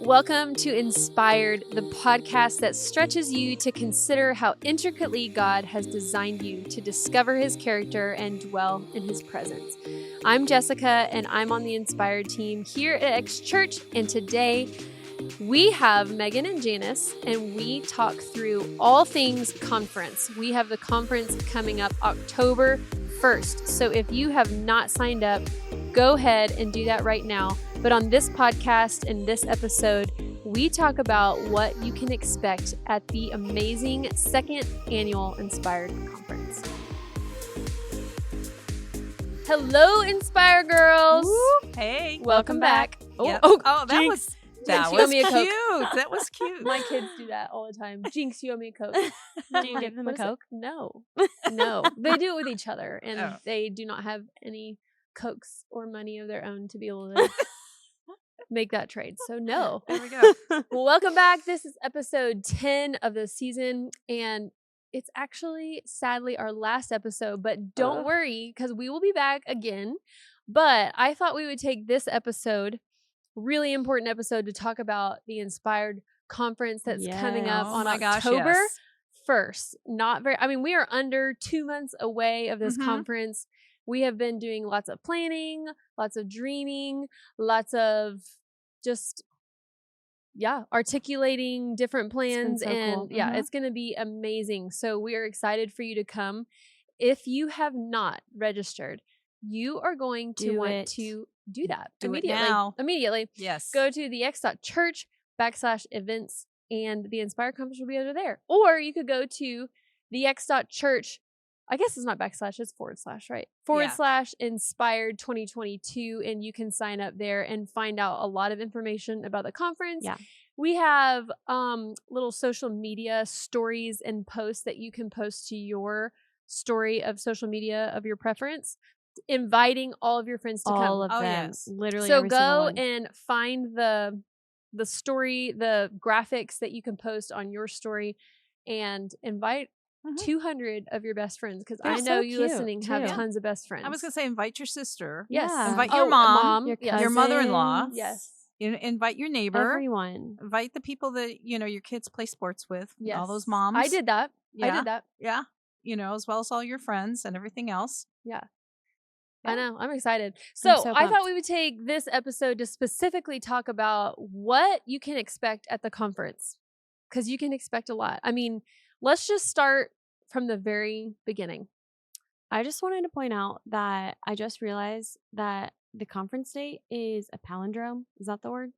Welcome to Inspired, the podcast that stretches you to consider how intricately God has designed you to discover his character and dwell in his presence. I'm Jessica, and I'm on the Inspired team here at X Church, and today we have Megan and Janice, and we talk through all things conference. We have the conference coming up October 1st, so if you have not signed up, go ahead and do that right now. But on this podcast and this episode, we talk about what you can expect at the amazing second annual Inspired Conference. Hello, Inspire girls. Woo. Hey, welcome back. Yep. Oh, that Jinx. was you owe me a Coke. cute. That was cute. My kids do that all the time. Jinx, you owe me a Coke. Do you give them a Coke? No. They do it with each other, and they do not have any Cokes or money of their own to be able to make that trade. So no. There we go. Well, welcome back. This is episode 10 of the season, and it's actually sadly our last episode, but don't worry because we will be back again. But I thought we would take this episode, really important episode, to talk about the Inspired Conference that's coming up on October 1st. We are under 2 months away of this conference. We have been doing lots of planning, lots of dreaming, lots of just, articulating different plans. And it's going to be amazing. So we are excited for you to come. If you have not registered, you are going to want to do that immediately. Yes. Go to the x.church/events, and the Inspired Conference will be over there. Or you could go to the x.church. I guess it's not backslash, it's / right? / Inspired 2022. And you can sign up there and find out a lot of information about the conference. Yeah. We have little social media stories and posts that you can post to your story of social media of your preference, inviting all of your friends to come. All of them. Yes. Literally. So every single go one. and find the story, the graphics that you can post on your story, and invite 200 of your best friends, because I know you listening have tons of best friends. I was going to say, invite your sister. Yes. Yeah. Invite your mom, your mother-in-law. Yes. Invite your neighbor. Everyone. Invite the people that, your kids play sports with. Yes. All those moms. I did that. Yeah. I did that. Yeah. As well as all your friends and everything else. Yeah. Yeah. I know. I'm excited. So so I thought pumped. we would take this episode to specifically talk about what you can expect at the conference, because you can expect a lot. I mean, let's just start from the very beginning. I just wanted to point out that I just realized that the conference date is a palindrome. Is that the word?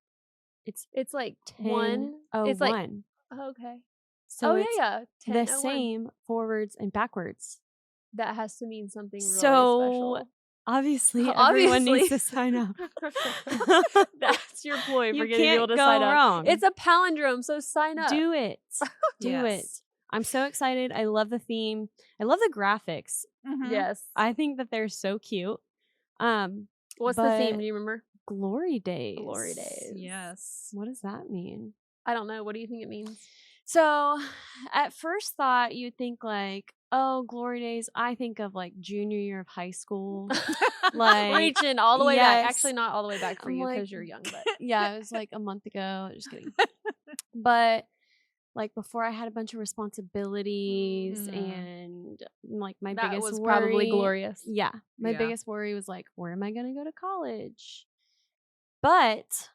It's like 10-01. It's like, okay. So it's the 10-01. same forwards and backwards. That has to mean something really So special. Obviously, everyone needs to sign up. That's your ploy for You getting people can't to go sign up. wrong. It's a palindrome, so sign up. Do it. Do Yes. it. I'm so excited. I love the theme. I love the graphics. Mhm. Yes. I think that they're so cute. What's the but theme? Do you remember? Glory days. Glory days. Yes. What does that mean? I don't know. What do you think it means? So, at first thought, you'd think like, oh, glory days. I think of like junior year of high school. Like Reaching all the way back. yes. Actually, not all the way back for I'm you like- because you're young, but yeah, it was like a month ago. Just kidding. But like before I had a bunch of responsibilities and like my that biggest was worry, probably glorious. Yeah. My Yeah. biggest worry was like, where am I going to go to college? But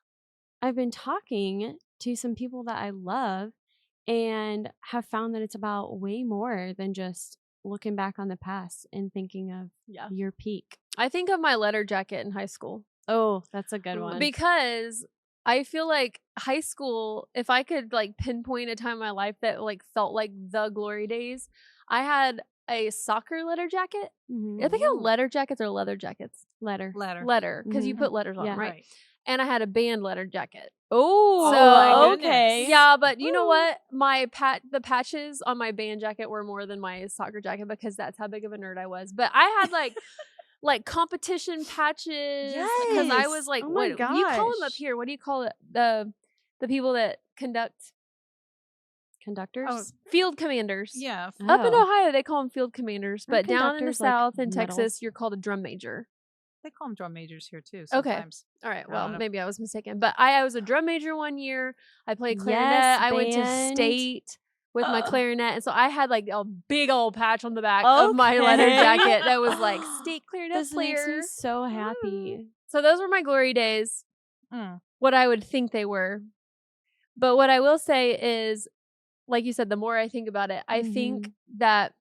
I've been talking to some people that I love and have found that it's about way more than just looking back on the past and thinking of Yeah. your peak. I think of my letter jacket in high school Oh, that's a good one. because I feel like high school, if I could like pinpoint a time in my life that like felt like the glory days, I had a soccer letter jacket. Mhm. I think of letter jackets or leather jackets. Letter. Letter. Because you Mhm. put letters on, Yeah. right? Right. And I had a band letter jacket. Oh, my okay. goodness. Yeah, but you know what? The patches on my band jacket were more than my soccer jacket because that's how big of a nerd I was. But I had like competition patches because I was Yes. like, Oh my what you call them up gosh. here? What do you call it? The people that conduct Conductors? Oh, field commanders. yeah. Up in Oh. Ohio, they call them field commanders, but Aren't down in the conductors, like, South in Texas, medals? you're called a drum major. They call them drum majors here too Okay. sometimes. All right. I Well, don't know. maybe I was mistaken. But I was a drum major one year. I played clarinet. Yes, I went to band. state with my clarinet. And so I had like a big old patch on the back of my leather Okay. jacket that was like state clarinet This makes player. me so happy. So those were my glory days, Mm. what I would think they were. But what I will say is, like you said, the more I think about it, I think that,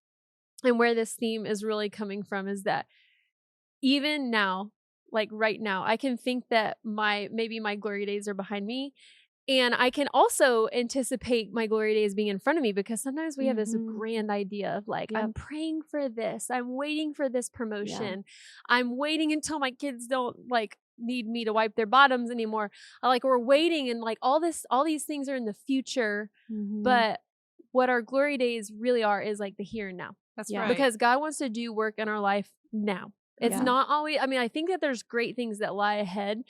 and where this theme is really coming from is that even now, like right now, I can think that maybe my glory days are behind me. And I can also anticipate my glory days being in front of me, because sometimes we have this grand idea of like, I'm praying for this. I'm waiting for this promotion. I'm waiting until my kids don't like need me to wipe their bottoms anymore. Like we're waiting, and like all these things are in the future. But what our glory days really are is like the here and now. That's right. Because God wants to do work in our life now. It's not always, I mean, I think that there's great things that lie ahead,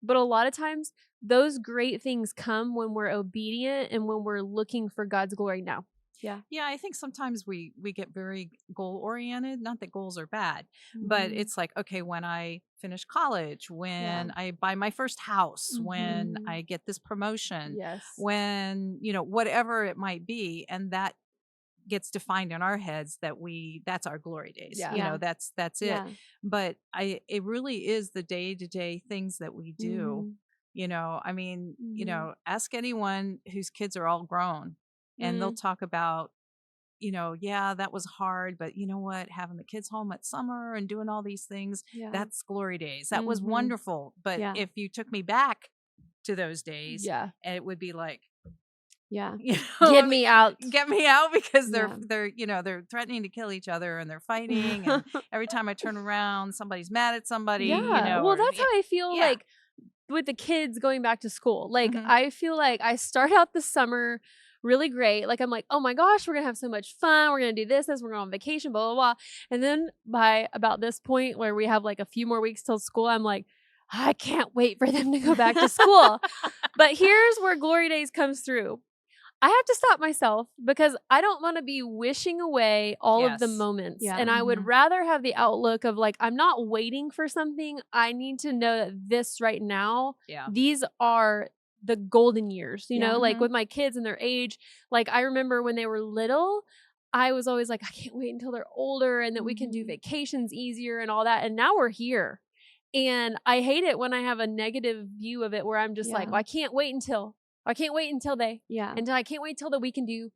but a lot of times those great things come when we're obedient and when we're looking for God's glory now. Yeah, I think sometimes we get very goal oriented. Not that goals are bad, but it's like, okay, when I finish college, when I buy my first house, when I get this promotion, when, whatever it might be, and that gets defined in our heads that's our glory days. That's it. But it really is the day-to-day things that we do. I mean, ask anyone whose kids are all grown, and they'll talk about, that was hard, but you know what, having the kids home at summer and doing all these things, that's glory days. That was wonderful. But if you took me back to those days, it would be like, get me out, because they're threatening to kill each other, and they're fighting, and every time I turn around, somebody's mad at somebody. Well, that's how I feel like with the kids going back to school. Like I feel like I start out the summer really great. Like I'm like, oh my gosh, we're gonna have so much fun. We're gonna do this, we're going on vacation, blah, blah, blah. And then by about this point where we have like a few more weeks till school, I'm like, I can't wait for them to go back to school. But here's where glory days comes through. I have to stop myself, because I don't want to be wishing away all of the moments. And I would rather have the outlook of like, I'm not waiting for something. I need to know that this right now, these are the golden years, like with my kids and their age. Like I remember when they were little, I was always like, I can't wait until they're older and that we can do vacations easier and all that. And now we're here. And I hate it when I have a negative view of it, where I'm just like, well, I can't wait until they, until I can't wait till that we can do.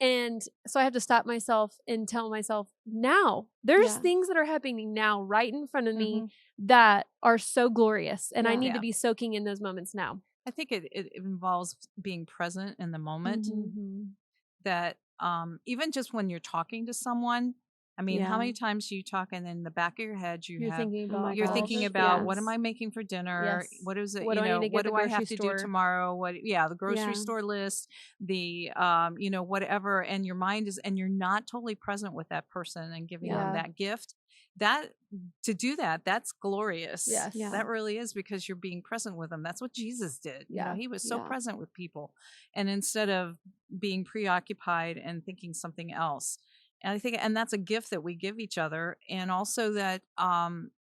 And so I have to stop myself and tell myself, now there's things that are happening now right in front of me that are so glorious. And I need to be soaking in those moments now. I think it involves being present in the moment. That even just when you're talking to someone, I mean, how many times do you talk, and in the back of your head you're thinking about what am I making for dinner? What is it? What do I have to do tomorrow? The grocery store list, the whatever, and your mind is, and you're not totally present with that person and giving them that gift. To do that's glorious. That really is, because you're being present with them. That's what Jesus did. He was so present with people, and instead of being preoccupied and thinking something else. And I think, and that's a gift that we give each other, and also that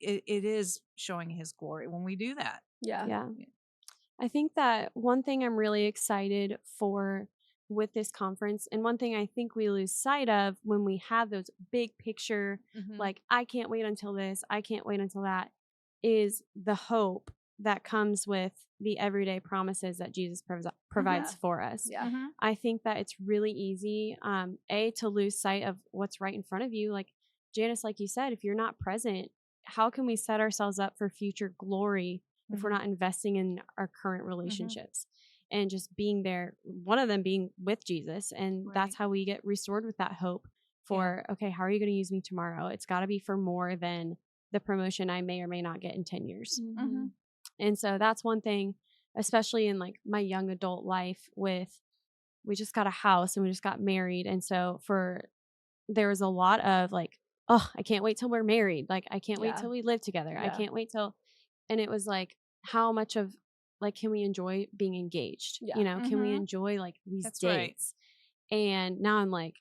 it is showing His glory when we do that. I think that one thing I'm really excited for with this conference, and one thing I think we lose sight of when we have those big picture, like I can't wait until this, I can't wait until that, is the hope that comes with the everyday promises that Jesus provides for us. I think that it's really easy, to lose sight of what's right in front of you. Like Janice, like you said, if you're not present, how can we set ourselves up for future glory if we're not investing in our current relationships and just being there, one of them being with Jesus? And that's how we get restored with that hope for, okay, how are you going to use me tomorrow? It's got to be for more than the promotion I may or may not get in 10 years. And so that's one thing, especially in like my young adult life, we just got a house and we just got married. And so there was a lot of like, oh, I can't wait till we're married. Like, I can't wait till we live together. I can't wait till, and it was like, how much of like, can we enjoy being engaged? Can we enjoy like these dates? And now I'm like,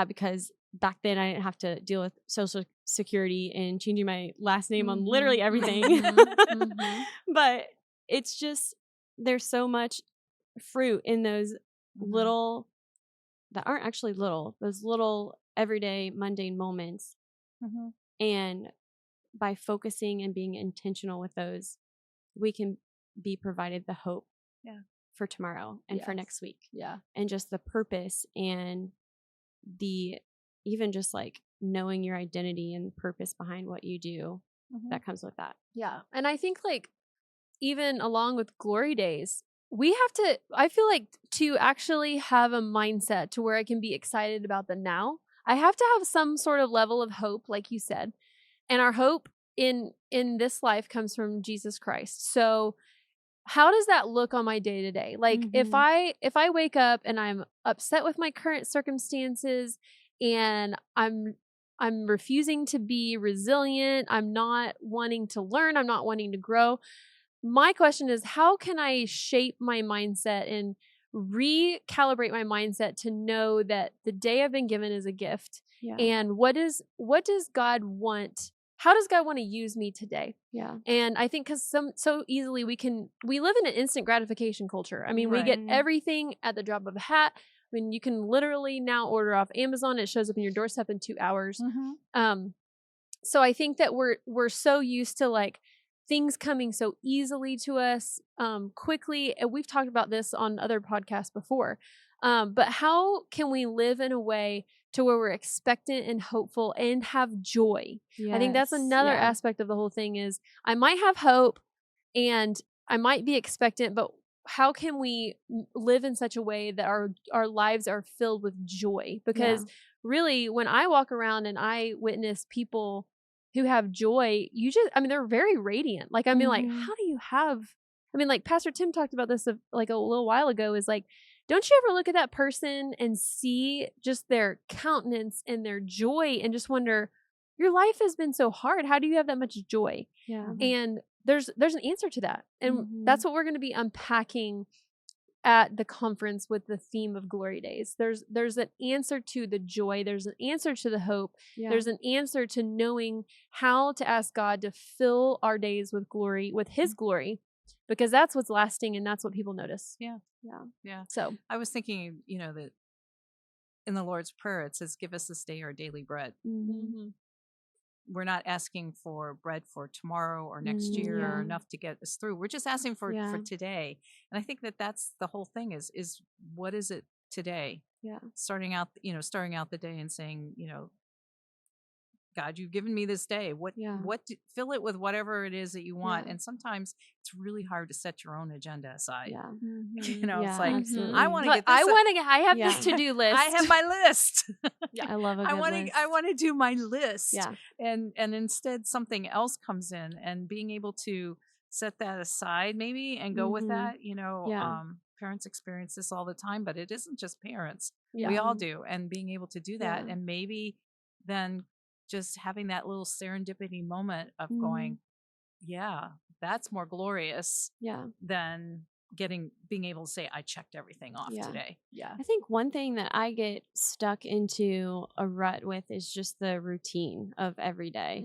because back then I didn't have to deal with Social Security and changing my last name on literally everything. But it's just, there's so much fruit in those little, that aren't actually little, those little everyday mundane moments. And by focusing and being intentional with those, we can be provided the hope for tomorrow and for next week. And just the purpose and the, even just like knowing your identity and purpose behind what you do that comes with that. Yeah. And I think like even along with glory days, we have to, I feel like to actually have a mindset to where I can be excited about the now, I have to have some sort of level of hope, like you said. And our hope in this life comes from Jesus Christ. So how does that look on my day to day? Like if I wake up and I'm upset with my current circumstances and I'm refusing to be resilient, I'm not wanting to learn, I'm not wanting to grow. My question is, how can I shape my mindset and recalibrate my mindset to know that the day I've been given is a gift? And what does God want? How does God want to use me today? And I think because so easily we live in an instant gratification culture. I mean, we get everything at the drop of a hat. I mean, you can literally now order off Amazon. It shows up in your doorstep in 2 hours. So I think that we're so used to like things coming so easily to us quickly. And we've talked about this on other podcasts before. But how can we live in a way to where we're expectant and hopeful and have joy? I think that's another aspect of the whole thing is I might have hope and I might be expectant, but how can we live in such a way that our lives are filled with joy? Because really, when I walk around and I witness people who have joy, they're very radiant. Like, I mean, like, how do you have, I mean, like Pastor Tim talked about this like a little while ago, is like, don't you ever look at that person and see just their countenance and their joy and just wonder, your life has been so hard. How do you have that much joy? And there's an answer to that. And that's what we're going to be unpacking at the conference with the theme of Glory Days. There's an answer to the joy. There's an answer to the hope. There's an answer to knowing how to ask God to fill our days with glory, with his glory, because that's what's lasting and that's what people notice. Yeah. So I was thinking, that in the Lord's Prayer, it says, give us this day our daily bread. We're not asking for bread for tomorrow or next year or enough to get us through. We're just asking for today. And I think that that's the whole thing is what is it today? Starting out the day and saying, God, you've given me this day. Fill it with whatever it is that you want. And sometimes it's really hard to set your own agenda aside. It's like, absolutely. I want to get this. I have this to-do list. I have my list. I love a good list. I want to do my list. And instead something else comes in, and being able to set that aside maybe and go with that, parents experience this all the time, but it isn't just parents. We all do. And being able to do that and maybe then just having that little serendipity moment of going, that's more glorious than being able to say, I checked everything off today. I think one thing that I get stuck into a rut with is just the routine of every day.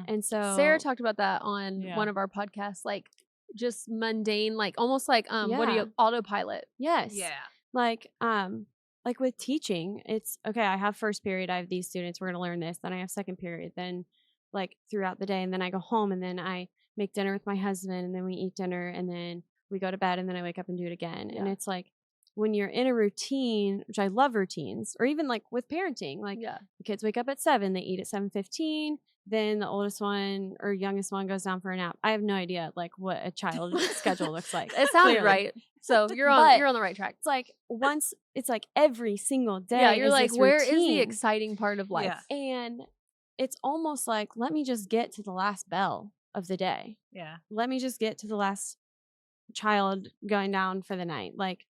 And so Sarah talked about that on one of our podcasts, like just mundane, like almost like, what are you, autopilot? Like with teaching, it's okay. I have first period. I have these students. We're going to learn this. Then I have second period. Then like throughout the day. And then I go home and then I make dinner with my husband and then we eat dinner and then we go to bed and then I wake up and do it again. And it's like when you're in a routine, which I love routines, or even like with parenting, like the kids wake up at 7, they eat at 7:15. Then the oldest one or youngest one goes down for a nap. I have no idea like what a child's schedule looks like. It sounded right. So you're on the right track. It's like it's like every single day. You're like, where is the exciting part of life? And it's almost like, let me just get to the last bell of the day. Let me just get to the last child going down for the night. Like,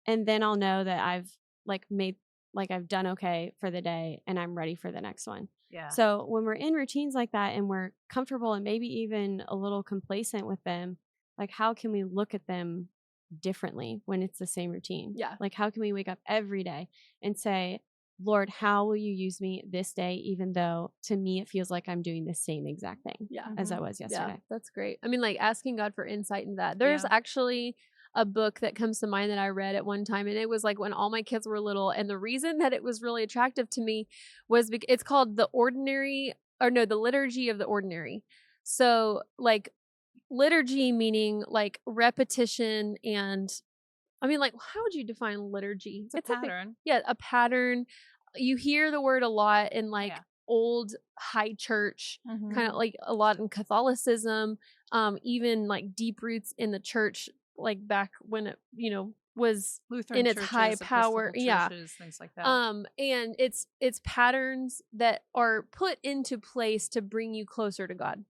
and then I'll know that I've I've done okay for the day and I'm ready for the next one. So when we're in routines like that and we're comfortable and maybe even a little complacent with them, like how can we look at them differently when it's the same routine? Like how can we wake up every day and say, Lord, how will you use me this day, even though to me it feels like I'm doing the same exact thing as I was yesterday. Yeah, that's great. I mean, like asking God for insight in that. There's actually a book that comes to mind that I read at one time, and it was like when all my kids were little. And the reason that it was really attractive to me was because it's called The Liturgy of the Ordinary. So like liturgy meaning like repetition, and I mean, like, how would you define liturgy? It's a pattern. A pattern. You hear the word a lot in like old high church, kind of like a lot in Catholicism, even like deep roots in the church, like back when it, was Lutheran in its churches, high power. churches, things like that. And it's patterns that are put into place to bring you closer to God.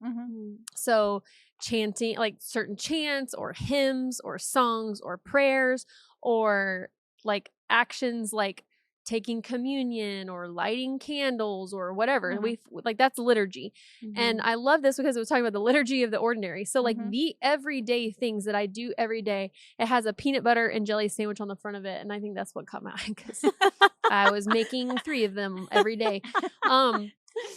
So chanting, like certain chants or hymns or songs or prayers, or like actions like taking communion or lighting candles or whatever. We like that's liturgy. And I love this because it was talking about the liturgy of the ordinary. So like the everyday things that I do every day, it has a peanut butter and jelly sandwich on the front of it. And I think that's what caught my eye because I was making 3 of them every day.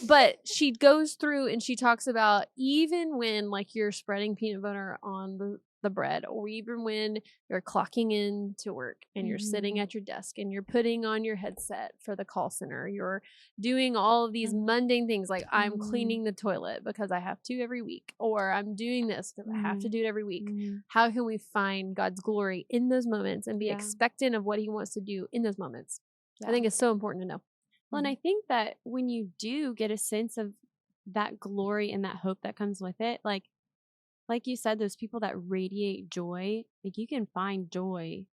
But she goes through and she talks about even when like you're spreading peanut butter on the bread, or even when you're clocking in to work and you're sitting at your desk and you're putting on your headset for the call center, you're doing all of these mundane things like I'm cleaning the toilet because I have to every week, or I'm doing this because I have to do it every week. How can we find God's glory in those moments and be expectant of what he wants to do in those moments? I think it's so important to know. Well, and I think that when you do get a sense of that glory and that hope that comes with it, like you said, those people that radiate joy, like you can find joy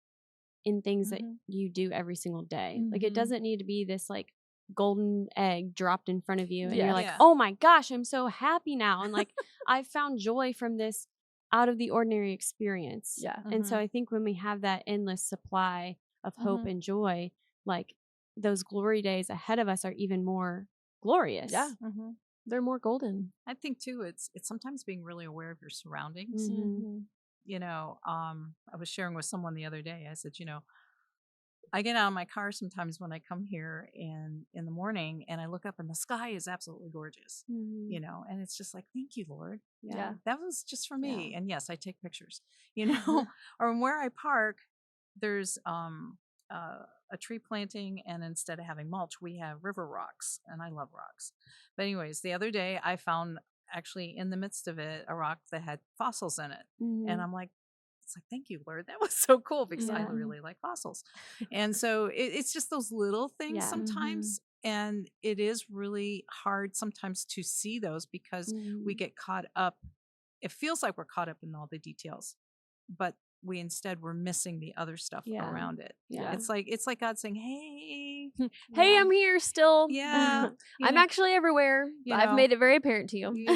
in things that you do every single day. Like it doesn't need to be this like golden egg dropped in front of you and you're like, oh my gosh, I'm so happy now. And like I found joy from this out of the ordinary experience. Yeah. And so I think when we have that endless supply of hope and joy, like those glory days ahead of us are even more glorious. Yeah. They're more golden. I think too, it's sometimes being really aware of your surroundings. I was sharing with someone the other day, I said, I get out of my car sometimes when I come here in the morning and I look up and the sky is absolutely gorgeous, and it's just like, thank you, Lord. Yeah. That was just for me. Yeah. And yes, I take pictures, or where I park, there's, a tree planting, and instead of having mulch, we have river rocks, and I love rocks. But anyways, the other day I found actually in the midst of it a rock that had fossils in it, and I'm like, it's like, thank you, Lord, that was so cool because I really like fossils. And so it's just those little things sometimes, and it is really hard sometimes to see those because we get caught up. It feels like we're caught up in all the details, but we're missing the other stuff around it. Yeah. It's like God saying, hey, hey, I'm here still. Yeah. I'm actually everywhere. I've made it very apparent to you.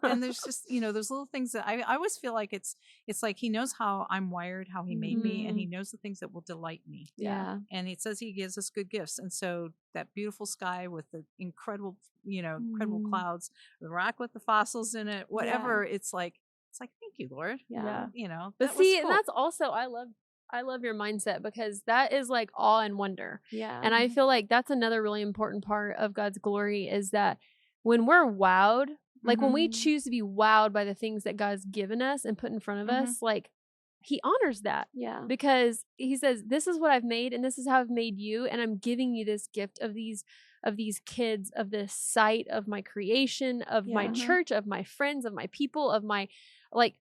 And there's just, those little things that I always feel like it's like he knows how I'm wired, how he made me, and he knows the things that will delight me. Yeah. And it says he gives us good gifts. And so that beautiful sky with the incredible clouds, the rock with the fossils in it, whatever, it's like, thank you, Lord. Yeah. But see, cool. And that's also, I love your mindset because that is like awe and wonder. Yeah. And I feel like that's another really important part of God's glory is that when we're wowed, like when we choose to be wowed by the things that God's given us and put in front of us, like he honors that. Yeah. Because he says, this is what I've made and this is how I've made you. And I'm giving you this gift of these kids, of this sight of my creation, of my church, of my friends, of my people, of my, like,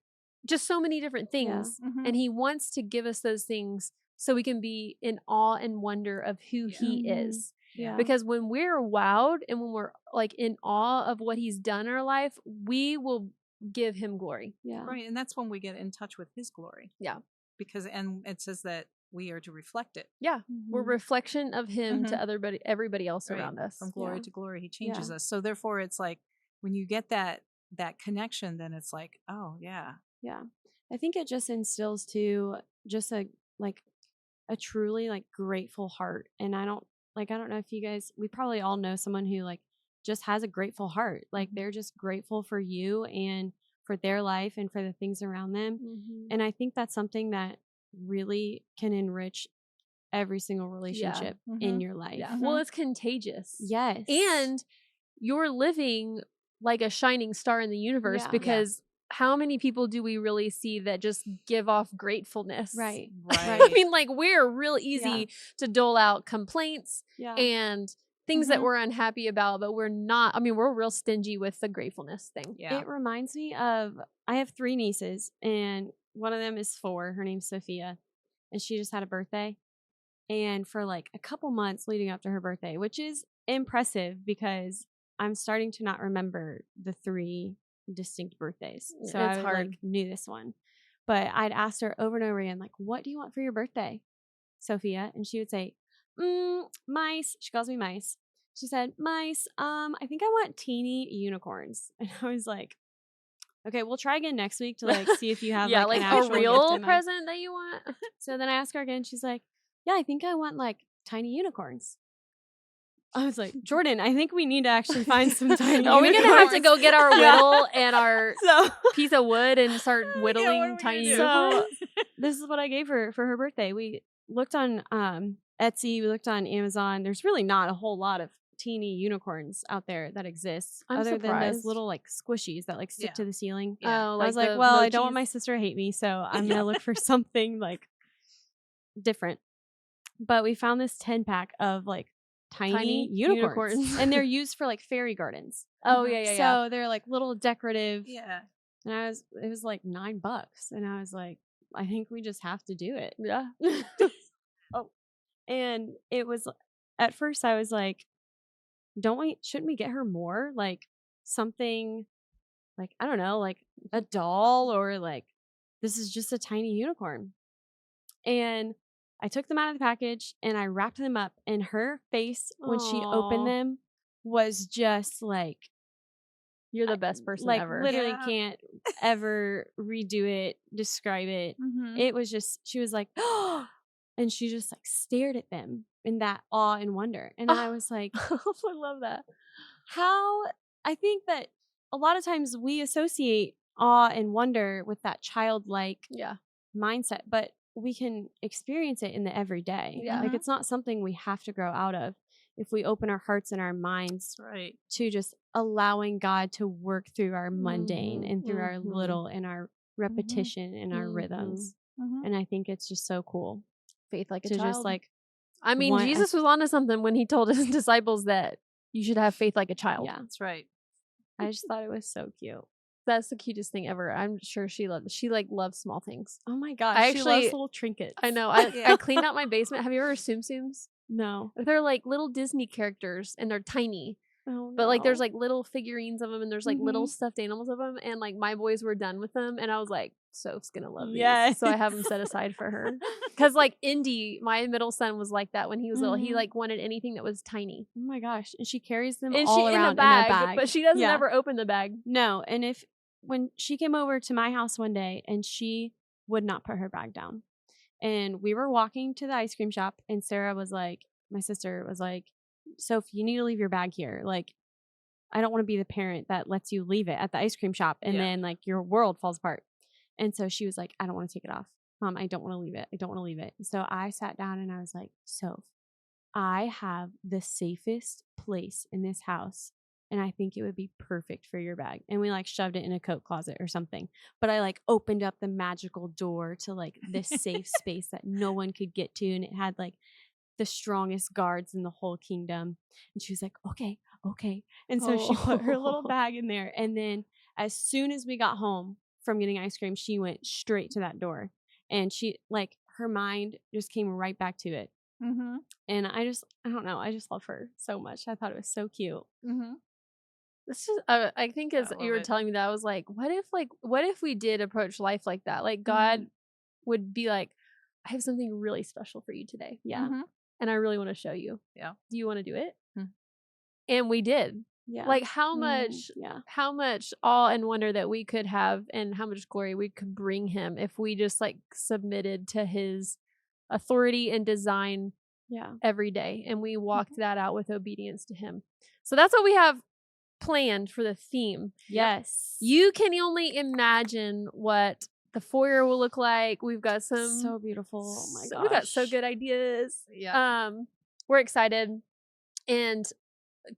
just so many different things. And he wants to give us those things so we can be in awe and wonder of who he is. Yeah. Because when we're wowed and when we're like in awe of what he's done in our life, we will give him glory. Yeah. Right. And that's when we get in touch with his glory. Yeah. And it says that we are to reflect it. Yeah. We're reflection of him to everybody else around us. From glory to glory, he changes us. So therefore it's like when you get that connection, then it's like, oh yeah. Yeah. I think it just instills too just a truly like grateful heart. And I don't know if you guys, we probably all know someone who like just has a grateful heart. Like they're just grateful for you and for their life and for the things around them. And I think that's something that really can enrich every single relationship in your life. Yeah. Well, it's contagious. Yes. And you're living like a shining star in the universe because how many people do we really see that just give off gratefulness? Right. I mean, like, we're real easy to dole out complaints and things that we're unhappy about, but we're not. I mean, we're real stingy with the gratefulness thing. Yeah. It reminds me of, I have 3 nieces, and one of them is 4. Her name's Sophia, and she just had a birthday. And for like a couple months leading up to her birthday, which is impressive because I'm starting to not remember the 3 distinct birthdays. So I knew this one. But I'd asked her over and over again, like, what do you want for your birthday, Sophia? And she would say, mice. She calls me Mice. She said, mice, I think I want teeny unicorns. And I was like, okay, we'll try again next week to like see if you have like an a real present that you want. So then I asked her again. She's like, yeah, I think I want like tiny unicorns. I was like, Jordan, I think we need to actually find some tiny unicorns. Are we going to have to go get our whittle and our piece of wood and start whittling tiny unicorns? So this is what I gave her for her birthday. We looked on Etsy. We looked on Amazon. There's really not a whole lot of teeny unicorns out there that exist other than those little like squishies that like stick to the ceiling. Yeah. I was like, well, I don't want my sister to hate me, so I'm going to look for something like different. But we found this 10-pack of like tiny unicorns. And they're used for like fairy gardens. So they're like little decorative. Yeah. And it was like $9. And I was like, I think we just have to do it. Yeah. And it was, at first I was like, shouldn't we get her more? Like something like, I don't know, like a doll, or like, this is just a tiny unicorn. And I took them out of the package and I wrapped them up, and her face when she opened them was just like, you're the best person like, ever. Literally can't ever redo it, describe it. It was just, she was like, oh, and she just like stared at them in that awe and wonder. And I was like, I love that. I think that a lot of times we associate awe and wonder with that childlike mindset, but we can experience it in the everyday. Yeah. Like, it's not something we have to grow out of if we open our hearts and our minds to just allowing God to work through our mundane and through our little and our repetition and our rhythms. And I think it's just so cool. Faith like a child. Just like, I mean, Jesus was onto something when he told his disciples that you should have faith like a child. Yeah, that's right. I just thought it was so cute. That's the cutest thing ever. I'm sure she loves small things. Oh my gosh. She loves little trinkets. I know. I cleaned out my basement. Have you ever Tsum Tsums? No. They're like little Disney characters and they're tiny. Oh, but like there's like little figurines of them and there's like little stuffed animals of them, and like my boys were done with them and I was like, Soph's gonna love these. So I have them set aside for her. Because like Indy, my middle son, was like that when he was little. He like wanted anything that was tiny. Oh my gosh. And she carries them all around in a bag. But she doesn't ever open the bag. No. And when she came over to my house one day, and she would not put her bag down, and we were walking to the ice cream shop, and Sarah was like, my sister was like, Soph, you need to leave your bag here. Like, I don't want to be the parent that lets you leave it at the ice cream shop and then like your world falls apart. And so she was like, I don't want to take it off. Mom, I don't want to leave it. I don't want to leave it. So I sat down and I was like, Soph, I have the safest place in this house, and I think it would be perfect for your bag. And we like shoved it in a coat closet or something. But I like opened up the magical door to like this safe space that no one could get to. And it had like the strongest guards in the whole kingdom. And she was like, okay. And so she put her little bag in there. And then as soon as we got home from getting ice cream, she went straight to that door. And she, like, her mind just came right back to it. And I don't know. I just love her so much. I thought it was so cute. This is, I think as you were telling me that, I was like, what if we did approach life like that? Like God would be like, I have something really special for you today. Yeah. And I really want to show you. Yeah. Do you want to do it? And we did. Yeah. Like how much awe and wonder that we could have, and how much glory we could bring him if we just like submitted to his authority and design every day. And we walked that out with obedience to him. So that's what we have planned for the theme. Yes. You can only imagine what the foyer will look like. We've got So beautiful. Oh my gosh. We got so good ideas. Yeah. We're excited. And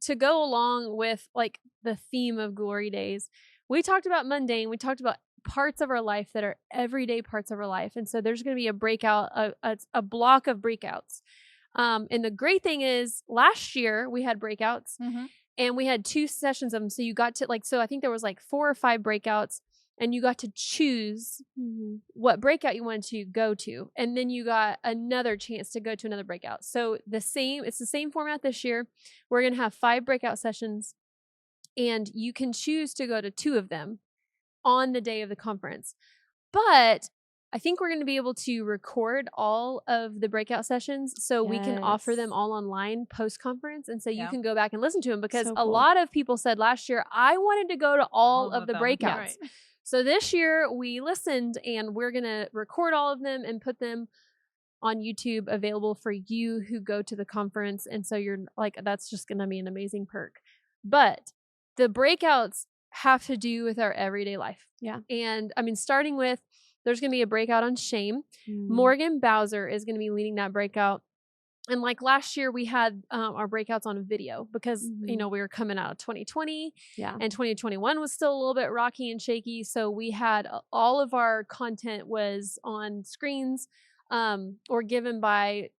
to go along with like the theme of Glory Days, we talked about mundane. We talked about parts of our life that are everyday parts of our life. And so there's going to be a breakout, a block of breakouts. And the great thing is last year we had breakouts and we had 2 sessions of them. So you got to so I think there was like 4 or 5 breakouts and you got to choose what breakout you wanted to go to. And then you got another chance to go to another breakout. So it's the same format this year. We're going to have 5 breakout sessions and you can choose to go to 2 of them on the day of the conference. But I think we're going to be able to record all of the breakout sessions so we can offer them all online post-conference. And so you can go back and listen to them because a lot of people said last year, I wanted to go to all of the breakouts. Yeah, right. So this year we listened and we're going to record all of them and put them on YouTube available for you who go to the conference. And so you're like, that's just going to be an amazing perk. But the breakouts have to do with our everyday life. Yeah. And I mean, starting with, there's going to be a breakout on shame. Morgan Bowser is going to be leading that breakout. And like last year, we had our breakouts on video because, we were coming out of 2020 and 2021 was still a little bit rocky and shaky. So we had all of our content was on screens or given by,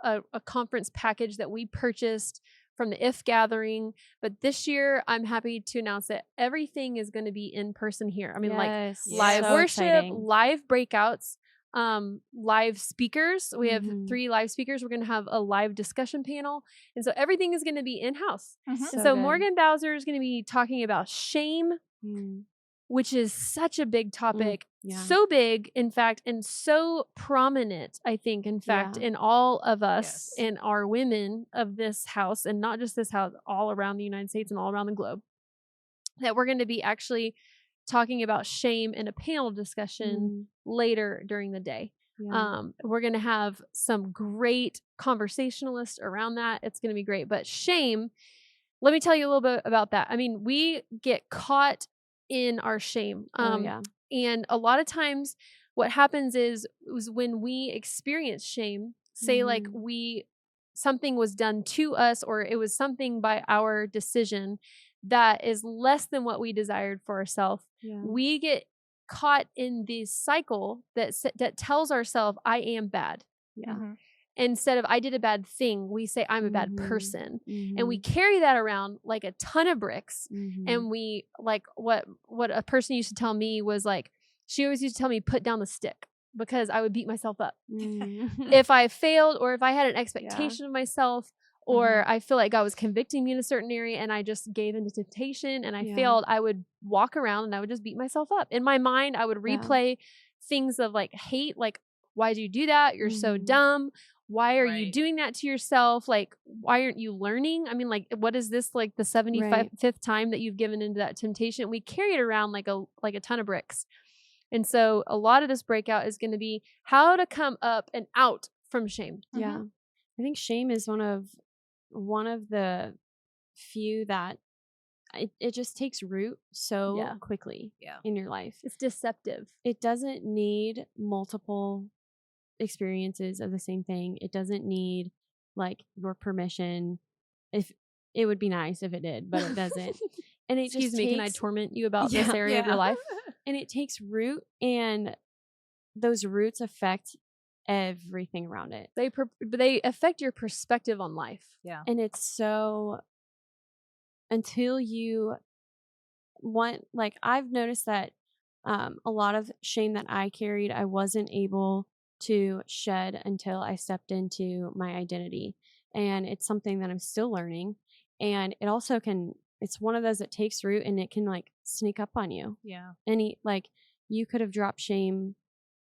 a conference package that we purchased from the IF gathering. But this year, I'm happy to announce that everything is going to be in person here. I mean, like live worship, live breakouts, live speakers. We have 3 live speakers. We're going to have a live discussion panel. And so everything is going to be in-house. And so Morgan Bowser is going to be talking about shame, which is such a big topic. So big, in fact, and so prominent, I think, in fact, in all of us and our women of this house, and not just this house, all around the United States and all around the globe, that we're going to be actually talking about shame in a panel discussion later during the day. We're going to have some great conversationalists around that. It's going to be great. But shame, let me tell you a little bit about that. I mean, we get caught in our shame. And a lot of times what happens is when we experience shame, say like something was done to us or it was something by our decision that is less than what we desired for ourselves, we get caught in this cycle that tells ourselves, I am bad. Instead of I did a bad thing, we say I'm a bad person. And we carry that around like a ton of bricks. And we like what a person used to tell me was like, she always used to tell me, put down the stick, because I would beat myself up. If I failed or if I had an expectation of myself or I feel like God was convicting me in a certain area and I just gave into temptation and I failed, I would walk around and I would just beat myself up. In my mind, I would replay things of like hate, like, why'd you do that? You're so dumb. Why are you doing that to yourself? Like, why aren't you learning? I mean, like, what is this, like the 75th time that you've given into that temptation? We carry it around like a ton of bricks. And so a lot of this breakout is going to be how to come up and out from shame. I think shame is one of the few that it just takes root so quickly in your life. It's deceptive. It doesn't need multiple experiences of the same thing. It doesn't need like your permission. If it would be nice if it did, but it doesn't. And it Excuse me, can I torment you about this area of your life? And it takes root, and those roots affect everything around it. They affect your perspective on life. And it's so, until you want, like, I've noticed that a lot of shame that I carried, I wasn't able to shed until I stepped into my identity. And it's something that I'm still learning. And it also it's one of those that takes root and it can like sneak up on you. Like you could have dropped shame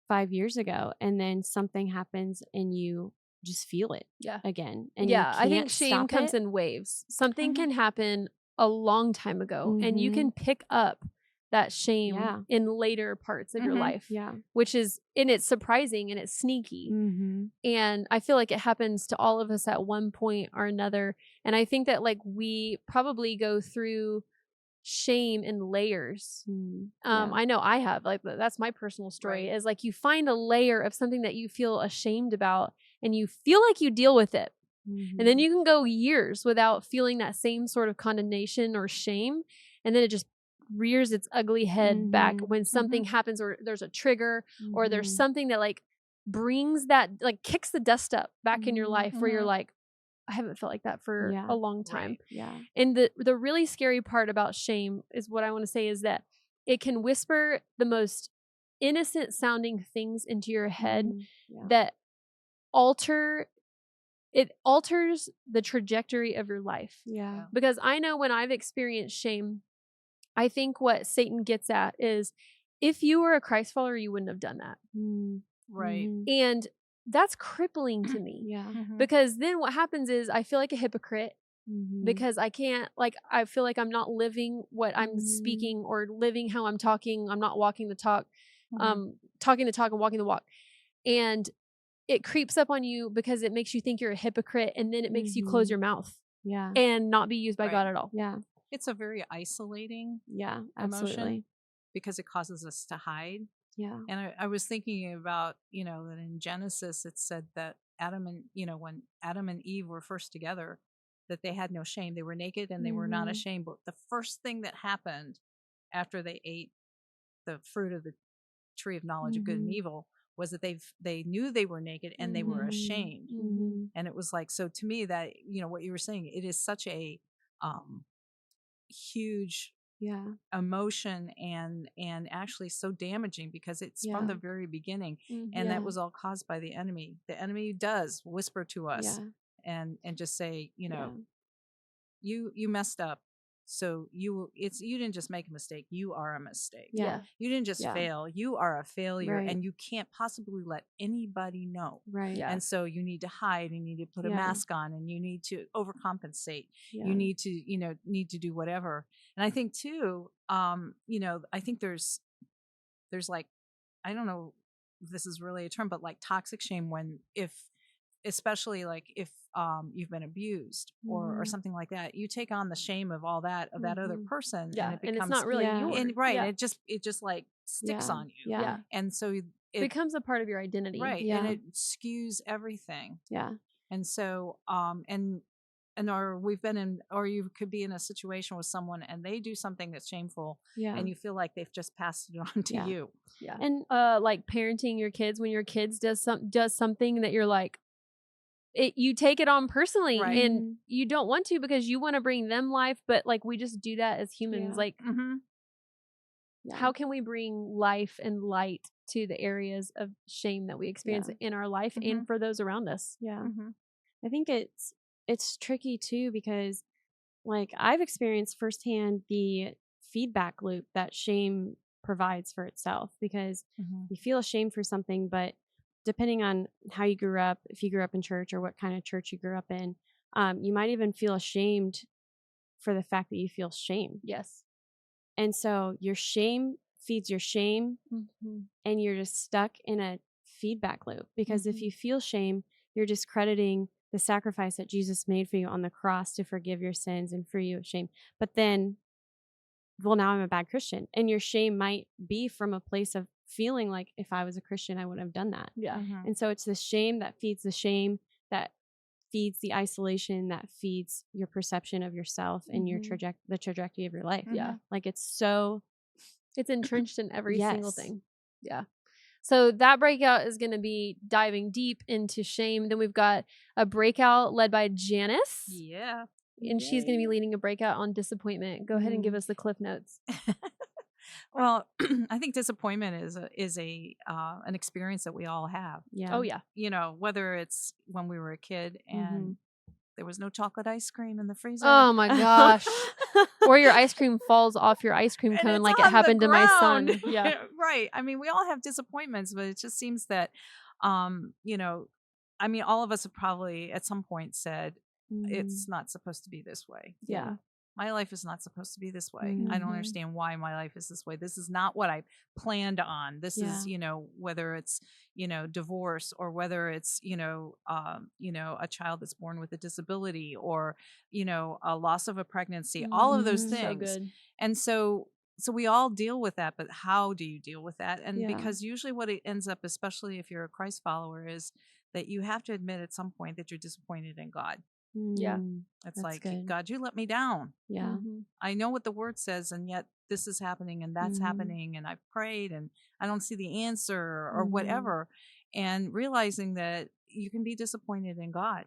5 years ago and then something happens and you just feel it again. And I think shame comes in waves. Something can happen a long time ago and you can pick up that shame in later parts of your life, which is, and it's surprising and it's sneaky. And I feel like it happens to all of us at one point or another. And I think that like we probably go through shame in layers. Yeah. I know I have, like, that's my personal story, Right. is like you find a layer of something that you feel ashamed about and you feel like you deal with it. And then you can go years without feeling that same sort of condemnation or shame. And then it just rears its ugly head back when something happens, or there's a trigger, or there's something that like brings that, like kicks the dust up back in your life where you're like, I haven't felt like that for a long time. Right. Yeah. And the really scary part about shame is what I want to say is that it can whisper the most innocent sounding things into your head that alters the trajectory of your life. Yeah. Because I know when I've experienced shame, I think what Satan gets at is, if you were a Christ follower, you wouldn't have done that. Right. And that's crippling to me. Yeah. Because then what happens is I feel like a hypocrite because I can't, like, I feel like I'm not living what I'm speaking, or living how I'm talking. I'm not walking the talk, talking the talk and walking the walk. And it creeps up on you because it makes you think you're a hypocrite, and then it makes you close your mouth and not be used by God at all. Yeah. It's a very isolating absolutely. emotion because it causes us to hide. Yeah. And I was thinking about, that in Genesis, it said that when Adam and Eve were first together, that they had no shame. They were naked and they were not ashamed. But the first thing that happened after they ate the fruit of the tree of knowledge of good and evil was that they knew they were naked and they were ashamed. And it was like, so to me that, what you were saying, it is such a huge emotion and actually so damaging because it's from the very beginning. And that was all caused by the enemy. The enemy does whisper to us and just say, you messed up. So you didn't just make a mistake. You are a mistake. Yeah. You didn't just fail. You are a failure, Right. and you can't possibly let anybody know. Right. Yeah. And so you need to hide, and you need to put a mask on, and you need to overcompensate. You need to do whatever. And I think too, I think there's like, I don't know if this is really a term, but like toxic shame especially like if you've been abused or something like that, you take on the shame of all that of that other person, and it becomes, and it's not really yours. and it just like sticks on you, and so it becomes a part of your identity, and it skews everything. And so or we've been in, or you could be in a situation with someone and they do something that's shameful, and you feel like they've just passed it on to you. And like parenting your kids, when your kids does something that you're like, you take it on personally, and you don't want to because you want to bring them life, but like we just do that as humans. Like, how can we bring life and light to the areas of shame that we experience in our life and for those around us? I think it's tricky too, because like I've experienced firsthand the feedback loop that shame provides for itself, because you feel ashamed for something, but depending on how you grew up, if you grew up in church or what kind of church you grew up in, you might even feel ashamed for the fact that you feel shame. Yes. And so your shame feeds your shame, and you're just stuck in a feedback loop, because if you feel shame, you're discrediting the sacrifice that Jesus made for you on the cross to forgive your sins and free you of shame. But then, well, now I'm a bad Christian. And your shame might be from a place of feeling like, if I was a Christian, I wouldn't have done that. And so it's the shame that feeds the shame, that feeds the isolation, that feeds your perception of yourself and your the trajectory of your life. Like it's entrenched in every single thing. So that breakout is going to be diving deep into shame. Then we've got a breakout led by Janice. And she's going to be leading a breakout on disappointment. Go ahead and give us the cliff notes. Well, I think disappointment is an experience that we all have. Oh yeah. Whether it's when we were a kid and there was no chocolate ice cream in the freezer. Oh my gosh. Or your ice cream falls off your ice cream cone like it happened to my son. Yeah. Right. I mean, we all have disappointments, but it just seems that, I mean, all of us have probably at some point said, it's not supposed to be this way. my life is not supposed to be this way. I don't understand why my life is this way. This is not what I planned on. This is, whether it's, divorce, or whether it's, a child that's born with a disability, or, a loss of a pregnancy, all of those things. So good. And so we all deal with that, but how do you deal with that? And because usually what it ends up, especially if you're a Christ follower, is that you have to admit at some point that you're disappointed in God. Yeah. It's like, good. God, you let me down. Yeah. I know what the word says, and yet this is happening and that's happening, and I've prayed and I don't see the answer or whatever. And realizing that you can be disappointed in God.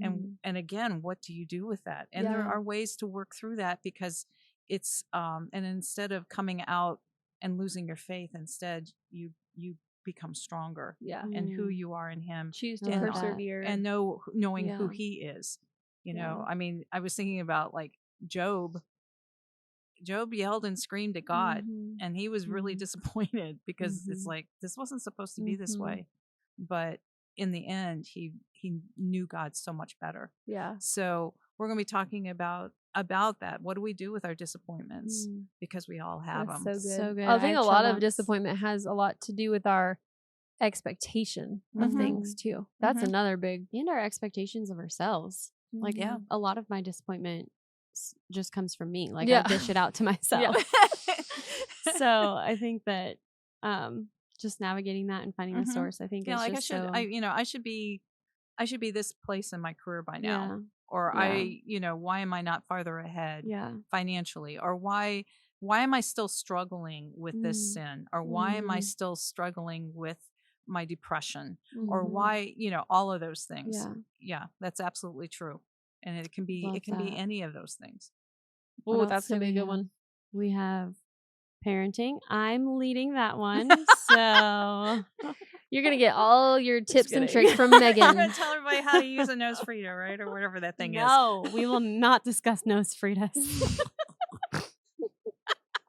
And again, what do you do with that? And there are ways to work through that, because it's and instead of coming out and losing your faith, instead you become stronger in who you are in him. Choose to persevere and knowing who he is. I mean, I was thinking about like Job yelled and screamed at God, and he was really disappointed, because it's like, this wasn't supposed to be this way. But in the end, he knew God so much better. Yeah. So we're going to be talking about that. What do we do with our disappointments? Because we all have them. So good. I think a lot of disappointment has a lot to do with our expectation of things too. That's another big, and our expectations of ourselves. Like, a lot of my disappointment just comes from me. Like, I dish it out to myself. So I think that just navigating that and finding the source, I think is like just I should be this place in my career by now. Or why am I not farther ahead financially? Or why am I still struggling with this sin? Or why am I still struggling with my depression? Or why, all of those things. Yeah, that's absolutely true. And it can be any of those things. Oh, that's gonna be a good one. We have parenting. I'm leading that one. So you're going to get all your tips and tricks from Megan. I'm going to tell everybody how to use a nose frida, right? Or whatever that thing is. No, we will not discuss nose fritas.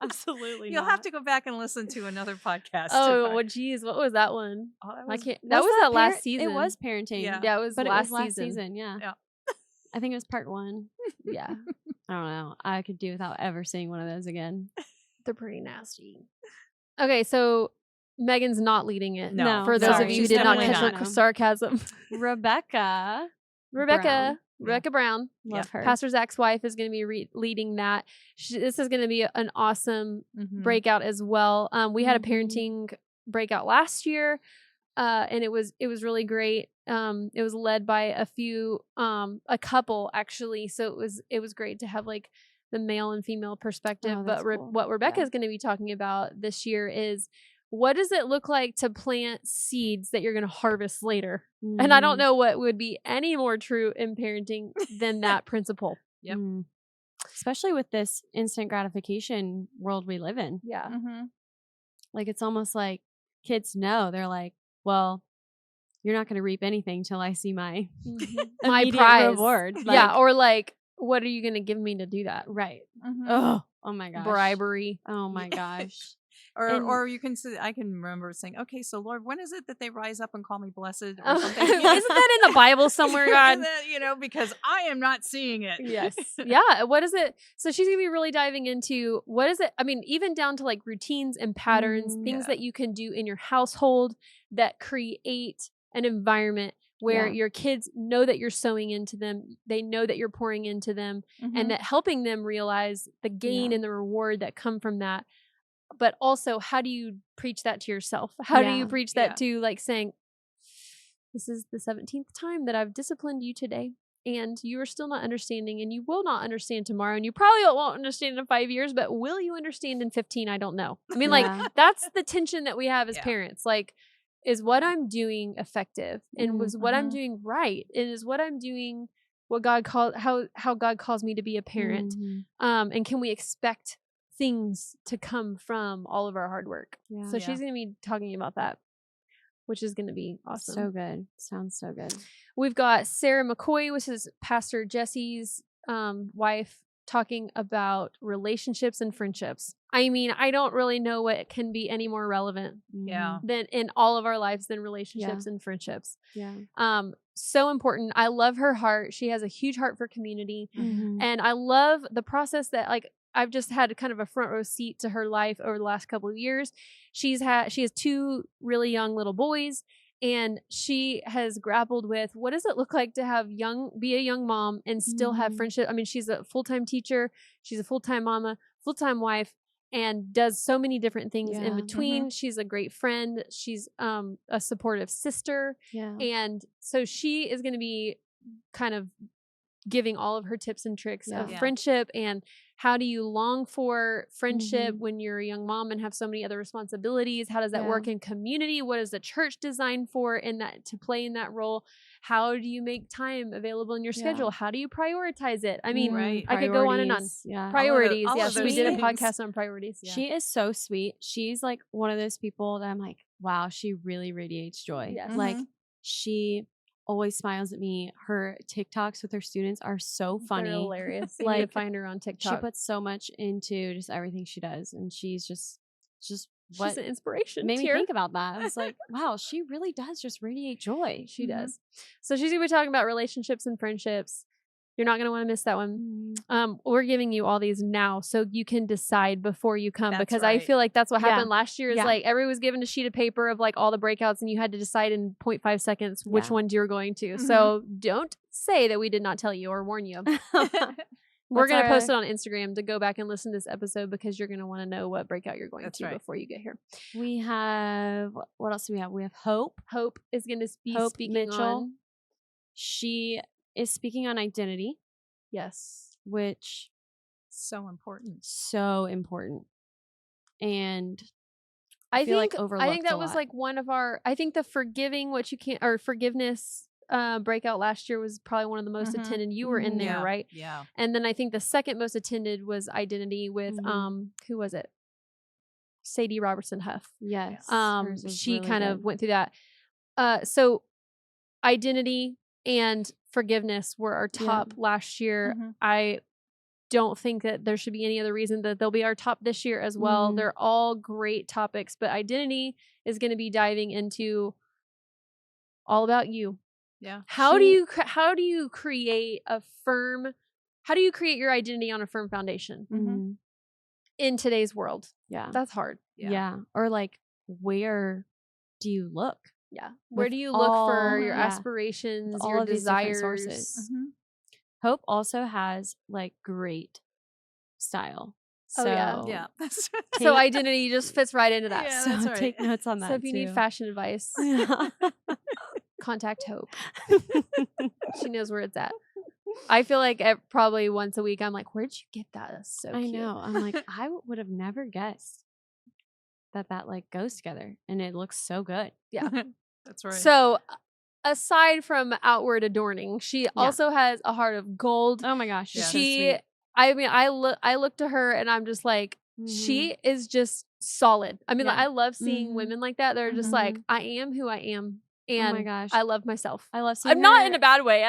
Absolutely You'll have to go back and listen to another podcast. Oh, well, geez. What was that one? I can't. That was that last season. It was parenting. Yeah, it was last season. Yeah. I think it was part 1. Yeah. I don't know. I could do without ever seeing one of those again. They're pretty nasty. Okay, so Megan's not leading it. No. For those of you who did not catch her sarcasm. Rebecca Brown. Love her. Pastor Zach's wife is going to be leading that. This is going to be an awesome breakout as well. We had a parenting breakout last year, and it was really great. It was led by a couple actually, so it was great to have like the male and female perspective. But cool. What Rebecca is going to be talking about this year is, what does it look like to plant seeds that you're going to harvest later? And I don't know what would be any more true in parenting than that principle. Yep. Especially with this instant gratification world we live in. Yeah. Like, it's almost like kids know. They're like, well, you're not going to reap anything till I see my my prize reward. Like, or like, what are you going to give me to do that? Right. Oh my gosh. Bribery. Oh my gosh. Or you can say, I can remember saying, okay, so Lord, when is it that they rise up and call me blessed or something? Isn't that in the Bible somewhere, God? Because I am not seeing it. Yes. Yeah. What is it? So she's going to be really diving into what is it? I mean, even down to like routines and patterns, things that you can do in your household that create an environment where your kids know that you're sowing into them. They know that you're pouring into them, and that helping them realize the gain and the reward that come from that. But also, how do you preach that to yourself? How do you preach that to, like, saying, this is the 17th time that I've disciplined you today, and you are still not understanding, and you will not understand tomorrow, and you probably won't understand in 5 years, but will you understand in 15? I don't know. I mean, like, that's the tension that we have as parents. Like, is what I'm doing effective? And was what I'm doing right? And is what I'm doing what God called, how God calls me to be a parent? And can we expect things to come from all of our hard work? So she's going to be talking about that, which is going to be awesome. So good. Sounds so good. We've got Sarah McCoy, which is Pastor Jesse's wife, talking about relationships and friendships. I mean, I don't really know what can be any more relevant than in all of our lives than relationships and friendships. Yeah. So important. I love her heart. She has a huge heart for community. And I love the process that, like, I've just had kind of a front row seat to her life over the last couple of years. She has 2 really young little boys, and she has grappled with, what does it look like to be a young mom and still have friendship? I mean, she's a full-time teacher, she's a full-time mama, full-time wife, and does so many different things in between. She's a great friend. She's a supportive sister. And so she is going to be kind of giving all of her tips and tricks of friendship and how do you long for friendship when you're a young mom and have so many other responsibilities? How does that work in community? What is the church designed for in that to play in that role? How do you make time available in your schedule? How do you prioritize it? I mean, I could go on and on. Priorities. Yes, we did a podcast on priorities. She is so sweet. She's like one of those people that I'm like, wow, she really radiates joy. Yes. Like she always smiles at me. Her TikToks with her students are so funny. They're hilarious. Like, you need to find her on TikTok. She puts so much into just everything she does, and she's just she's an inspiration. Made me think about that. I was like, wow, she really does just radiate joy. She does. So she's gonna be talking about relationships and friendships. You're not going to want to miss that one. We're giving you all these now so you can decide before you come, because I feel like that's what happened last year is like everyone was given a sheet of paper of like all the breakouts and you had to decide in 0.5 seconds which ones you were going to. So don't say that we did not tell you or warn you. We're going to post it on Instagram to go back and listen to this episode because you're going to want to know what breakout you're going to before you get here. We have, what else do we have? We have Hope. Hope is going to be speaking Mitchell. on. She is speaking on identity. Yes. Which so important. And I feel think like overlooked. I think that was like one of our, I think the forgiving what you can't, or forgiveness breakout last year was probably one of the most attended. You were in there, right? Yeah. And then I think the second most attended was identity with who was it? Sadie Robertson Huff. Yes. She really kind of went through that. So identity and forgiveness were our top last year. I don't think that there should be any other reason that they'll be our top this year as well. They're all great topics, but identity is going to be diving into all about you. Yeah. How do you create your identity on a firm foundation in today's world? Yeah. That's hard. Yeah. Or like, where do you look? Yeah. Where do you look for your aspirations, your desires? Hope also has like great style. So, yeah. So identity just fits right into that. Yeah, so take notes on that. So if you need fashion advice, contact Hope. She knows where it's at. I feel like probably once a week I'm like, where'd you get that? That's so cute. I know. I'm like, I would have never guessed that like goes together, and it looks so good. Yeah. That's right. So aside from outward adorning, she also has a heart of gold. Oh my gosh. Yeah. I look to her and I'm just like, she is just solid. I mean, like, I love seeing women like that. They're just like, I am who I am. And oh my gosh. I love myself. I love seeing I'm not in a bad way.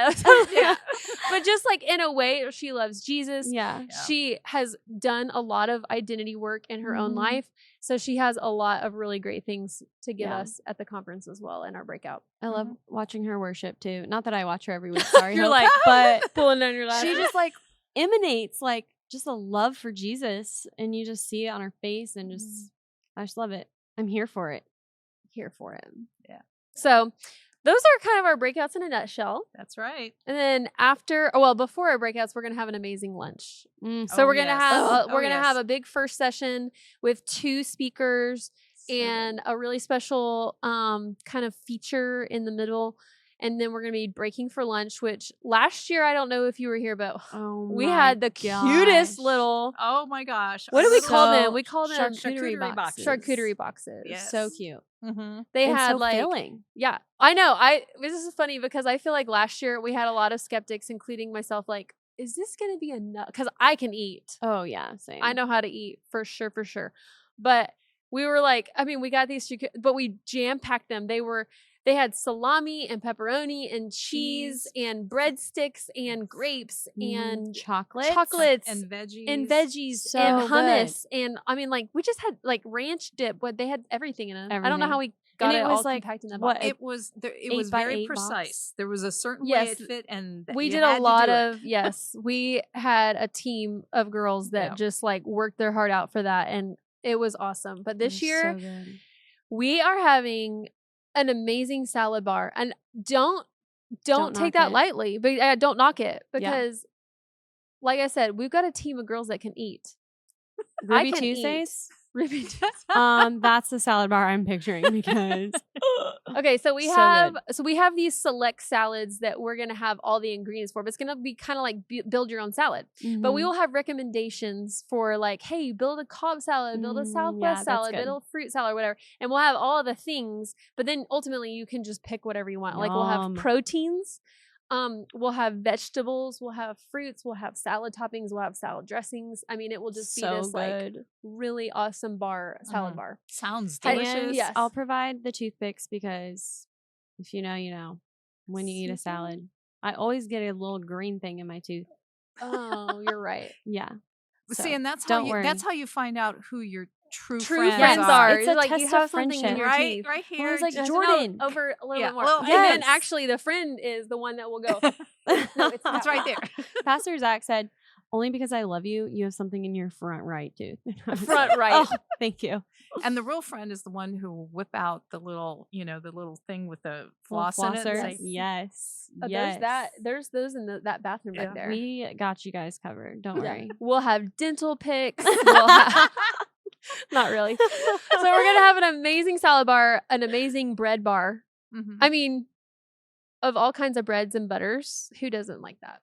But just like in a way, she loves Jesus. Yeah. She has done a lot of identity work in her own life. So she has a lot of really great things to give us at the conference as well in our breakout. I love watching her worship too. Not that I watch her every week. Sorry. You're like, but pulling down your lashes. She just like emanates like just a love for Jesus, and you just see it on her face, and just I just love it. I'm here for it. Here for it. Yeah. So those are kind of our breakouts in a nutshell. That's right. And then before our breakouts, we're going to have an amazing lunch. So we're going to have a big first session with 2 speakers and a really special kind of feature in the middle. And then we're going to be breaking for lunch, which last year, I don't know if you were here, but we had the cutest little. Oh my gosh. What do we call them? We call them charcuterie boxes. Charcuterie boxes. Yes. So cute. They and had so like filling. Yeah, I know. This is funny because I feel like last year we had a lot of skeptics, including myself. Like, is this going to be enough? Because I can eat. Oh yeah, same. I know how to eat for sure. But we were like, I mean, we got these, but we jam-packed them. They had salami and pepperoni and cheese and breadsticks and grapes and chocolates and veggies and hummus. And I mean, like, we just had like ranch dip, but they had everything in it. I don't know how we got it all compacted in the box. It was very precise. Box. There was a certain way it fit, and we did a lot of we had a team of girls that just like worked their heart out for that, and it was awesome. But this year we are having an amazing salad bar, and don't take that lightly, but don't knock it, because like I said, we've got a team of girls that can eat. Ruby Tuesdays. That's the salad bar I'm picturing, because okay, so we have these select salads that we're gonna have all the ingredients for, but it's gonna be kind of like build your own salad. But we will have recommendations for like, hey, build a Cobb salad, build a Southwest salad, build a fruit salad, or whatever, and we'll have all of the things. But then ultimately, you can just pick whatever you want. Like we'll have proteins. We'll have vegetables, we'll have fruits, we'll have salad toppings, we'll have salad dressings. I mean, it will just be this like really awesome salad bar. Sounds delicious. And yes, I'll provide the toothpicks, because if you know, you know, when you eat a salad, I always get a little green thing in my tooth. Oh, you're right. Yeah. So, see, and that's how you find out who your true friends are. It's a like test you have of something friendship. in your teeth. Right here. Well, it's like Jordan. Over a little bit more. Well, and then actually the friend is the one that will go, no, it's right there. Pastor Zach said, only because I love you, you have something in your front right tooth. Front right. Oh, thank you. And the real friend is the one who will whip out the little, the little thing with the floss in it. Like, yes. There's those in that bathroom back there. We got you guys covered. Don't worry. We'll have dental picks. We'll have not really. So we're going to have an amazing salad bar, an amazing bread bar. I mean, of all kinds of breads and butters. Who doesn't like that?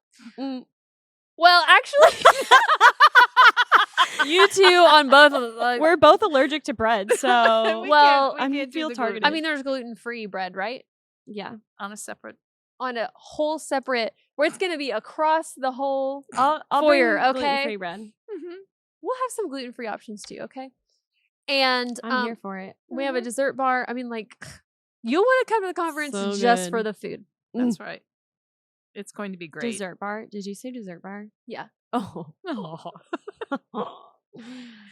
Well, actually, you two on both of them. We're both allergic to bread, so I feel targeted. I mean, there's gluten-free bread, right? Yeah. On a whole separate, where it's going to be across the whole I'll foyer, bring okay? gluten-free bread. We'll have some gluten-free options too, okay? And I'm here for it. We have a dessert bar. I mean, like, you'll want to come to the conference just for the food. That's right. It's going to be great. Dessert bar? Did you say dessert bar? Yeah. Oh.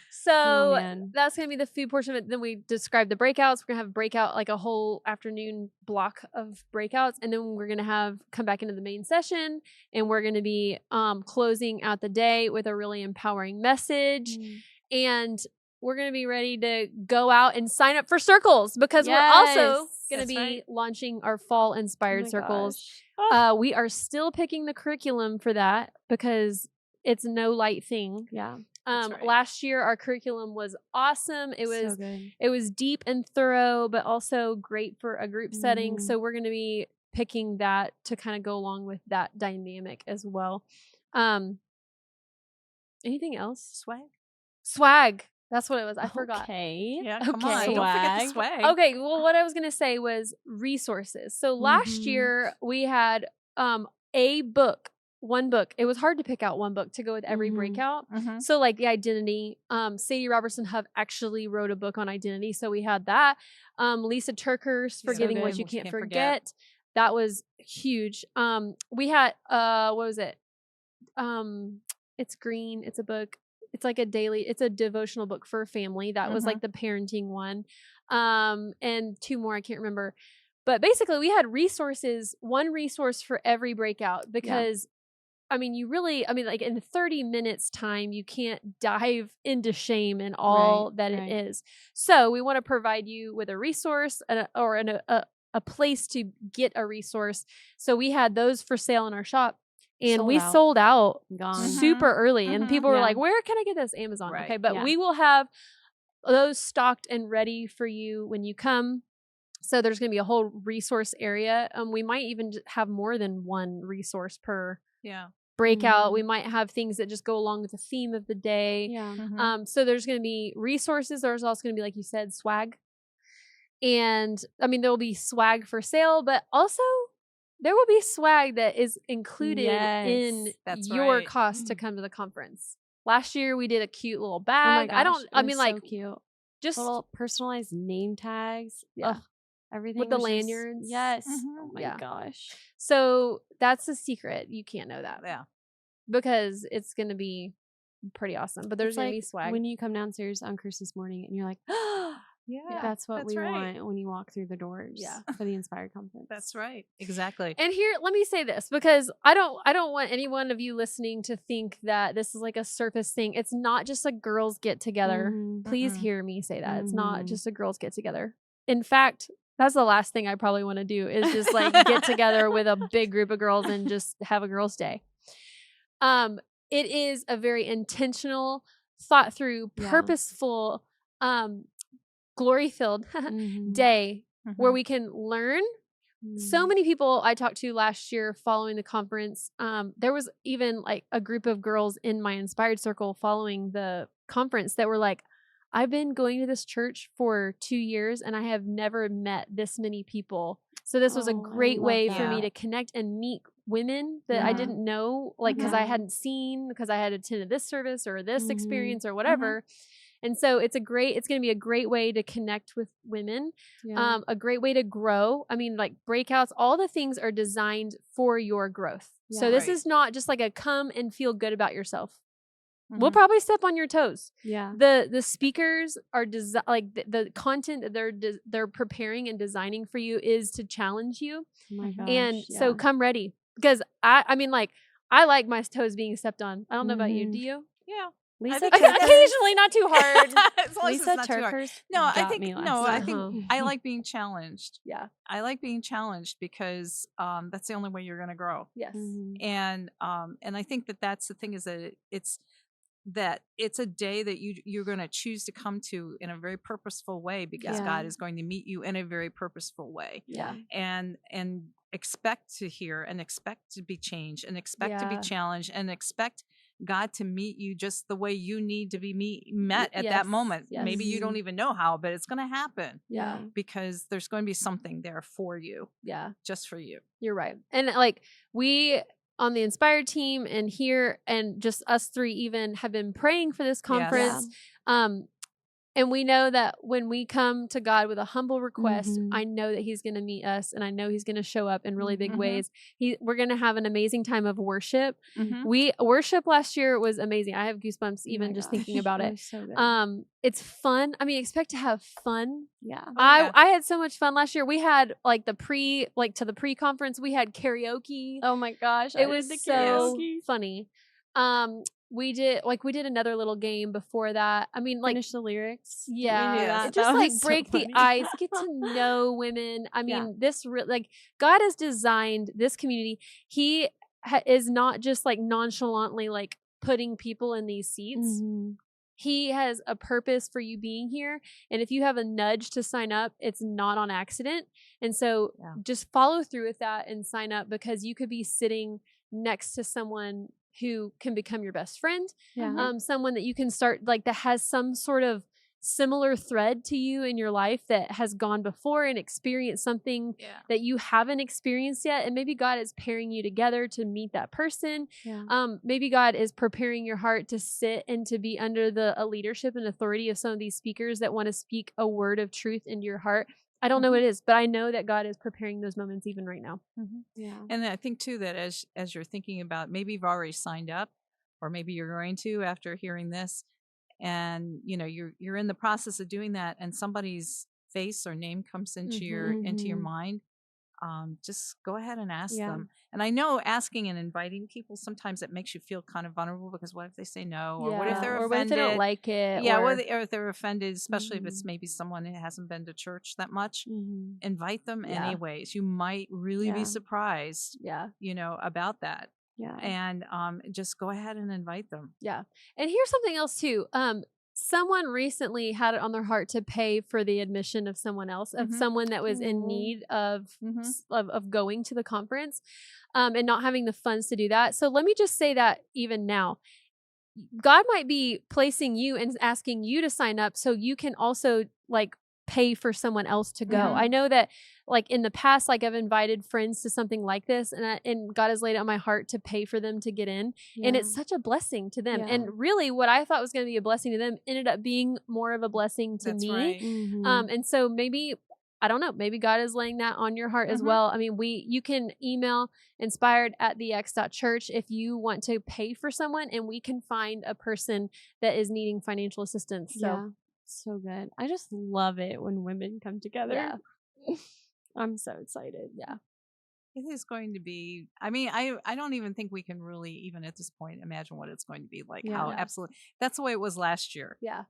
So that's going to be the food portion of it. Then we describe the breakouts. We're going to have breakout, like a whole afternoon block of breakouts. And then we're going to come back into the main session. And we're going to be closing out the day with a really empowering message. And we're going to be ready to go out and sign up for circles, because we're also going to be launching our fall inspired circles. We are still picking the curriculum for that, because it's no light thing. Yeah. Last year our curriculum was awesome. It was deep and thorough, but also great for a group setting. So we're going to be picking that to kind of go along with that dynamic as well. Anything else? Swag. That's what it was. I forgot. Okay. Yeah, come on. Don't forget the swag. Okay, well, what I was going to say was resources. So last year we had one book. It was hard to pick out one book to go with every breakout. So like the identity, Sadie Robertson Huff actually wrote a book on identity. So we had that. Lisa Turker's Forgiving What You Can't Forget. That was huge. We had, what was it? It's green. It's a book. It's like it's a devotional book for a family. That was like the parenting one. And two more, I can't remember. But basically we had resources, one resource for every breakout, because I mean, like in 30 minutes time, you can't dive into shame and all it is. So we want to provide you with a resource or a place to get a resource. So we had those for sale in our shop. And sold out super early. And people were like, where can I get this? Amazon. Right. Okay. But we will have those stocked and ready for you when you come. So there's going to be a whole resource area. We might even have more than one resource per breakout. We might have things that just go along with the theme of the day. So there's going to be resources. There's also going to be, like you said, swag. And I mean, there will be swag for sale, but also there will be swag that is included in your cost to come to the conference. Last year we did a cute little bag. Oh my gosh, so cute. just little personalized name tags. Yeah. Ugh, everything with the was just- lanyards. yes. Mhm. Oh my Yeah. gosh. So that's the secret. You can't know that Yeah. because it's going to be pretty awesome. But there's It's going to like be swag. when you come downstairs on Christmas morning and you're like, Yeah. that's what we right. want when you walk through the doors Yeah. for the Inspired Conference. That's right. Exactly. And here, let me say this, because I don't want any one of you listening to think that this is like a surface thing. It's not just a girls get together. Mhm. Please Mm-mm. hear me say that. It's not Mhm. just a girls get together. In fact, that's the last thing I probably want to do is just like get together with a big group of girls and just have a girls' day. It is a very intentional, thought through, Yeah. purposeful, glory-filled Mhm. day where Mhm. we can learn. So Mhm. many people I talked to last year following the conference. There was even like a group of girls in my Inspired Circle following the conference that were like, I've been going to this church for 2 years and I have never met this many people. So this was a Oh, I great love way for that. me to connect and meet women that I Yeah. didn't know, like, because I Yeah. hadn't seen, because I had attended this service or this Mhm. experience or whatever. And so it's going to be a great way to connect with women, Yeah. a great way to grow. I mean, like breakouts, all the things are designed for your growth. So Yeah. this Right. is not just like a come and feel good about yourself. We'll Mhm. probably step on your toes. Yeah. The speakers are like the content that they're preparing and designing for you is to challenge you. Oh my gosh. And so yeah. come ready, because I mean, like, I like my toes being stepped on. I don't know about you. Mhm. Do you? Yeah. Lisa think Turker. Occasionally, not too hard. As long as it's Lisa not too hard. Turker's No, I got think me no, last I year. think I like being challenged. Yeah. I like being challenged because that's the only way you're going to grow. Yes. Mhm. And I think that that's the thing is that it's a day that you're going to choose to come to in a very purposeful way because Yeah. God is going to meet you in a very purposeful way. Yeah. And expect to hear and expect to be changed and expect to be Yeah. challenged and expect God to meet you just the way you need to be met at Yes, that moment. yes. Maybe you don't even know how, but it's going to happen Yeah. because there's going to be something there for you, Yeah. just for you. You're right. And like we on the Inspired team and here and just us three even have been praying for this conference. And we know that when we come to God with a humble request, Mhm. I know that He's going to meet us, and I know He's going to show up in really big Mhm. ways. We're going to have an amazing time of worship. Mhm. Worship last year was amazing. I have goosebumps Oh even my just gosh. thinking about It it. was so good. It's fun. I mean, expect to have fun. Yeah. yeah. I had so much fun last year. We had like to the pre-conference, we had karaoke. Oh my gosh. It was so funny. We did another little game before that. I mean, like, Finish the lyrics. yeah, We knew Yes. that. it just That like was so break the funny. ice, get to know women. I mean, like God has designed this community. He is not just like nonchalantly like putting people in these seats. Mhm. He has a purpose for you being here. And if you have a nudge to sign up, it's not on accident. And so just follow through with that and sign up, because you could be sitting next to someone who can become your best friend. Yeah. Someone that you can start, like, that has some sort of similar thread to you in your life, that has gone before and experienced something that you haven't experienced yet. And maybe God is pairing you together to meet that person. Yeah. Maybe God is preparing your heart to sit and to be under the leadership and authority of some of these speakers that want to speak a word of truth into your heart. I don't know what it is, but I know that God is preparing those moments even right now. Yeah. And I think too that as you're thinking about, maybe you've already signed up, or maybe you're going to after hearing this, and you're in the process of doing that, and somebody's face or name comes into your mind. Just go ahead and ask them. And I know asking and inviting people, sometimes it makes you feel kind of vulnerable, because what if they say no, or what if they're offended, or what if they don't like it, or if they're offended, especially if it's maybe someone who hasn't been to church that much. Invite them anyways. You might really be surprised about that. And just go ahead and invite them. And here's something else too. Someone recently had it on their heart to pay for the admission of someone else, of someone that was in need of going to the conference, and not having the funds to do that. So let me just say that even now, God might be placing you and asking you to sign up so you can also like pay for someone else to go. Yeah. I know that like in the past, like I've invited friends to something like this and God has laid it on my heart to pay for them to get in. Yeah. And it's such a blessing to them. Yeah. And really what I thought was going to be a blessing to them ended up being more of a blessing to That's me. right. Mhm. And so maybe, I don't know, maybe God is laying that on your heart as well. I mean, you can email inspired@thex.church if you want to pay for someone, and we can find a person that is needing financial assistance. So Yeah. So good. I just love it when women come together. yeah. I'm so excited. Yeah. It is going to be, I mean, I don't even think we can really, even at this point, imagine what it's going to be like. Yeah. How absolutely, that's the way it was last year. Yeah.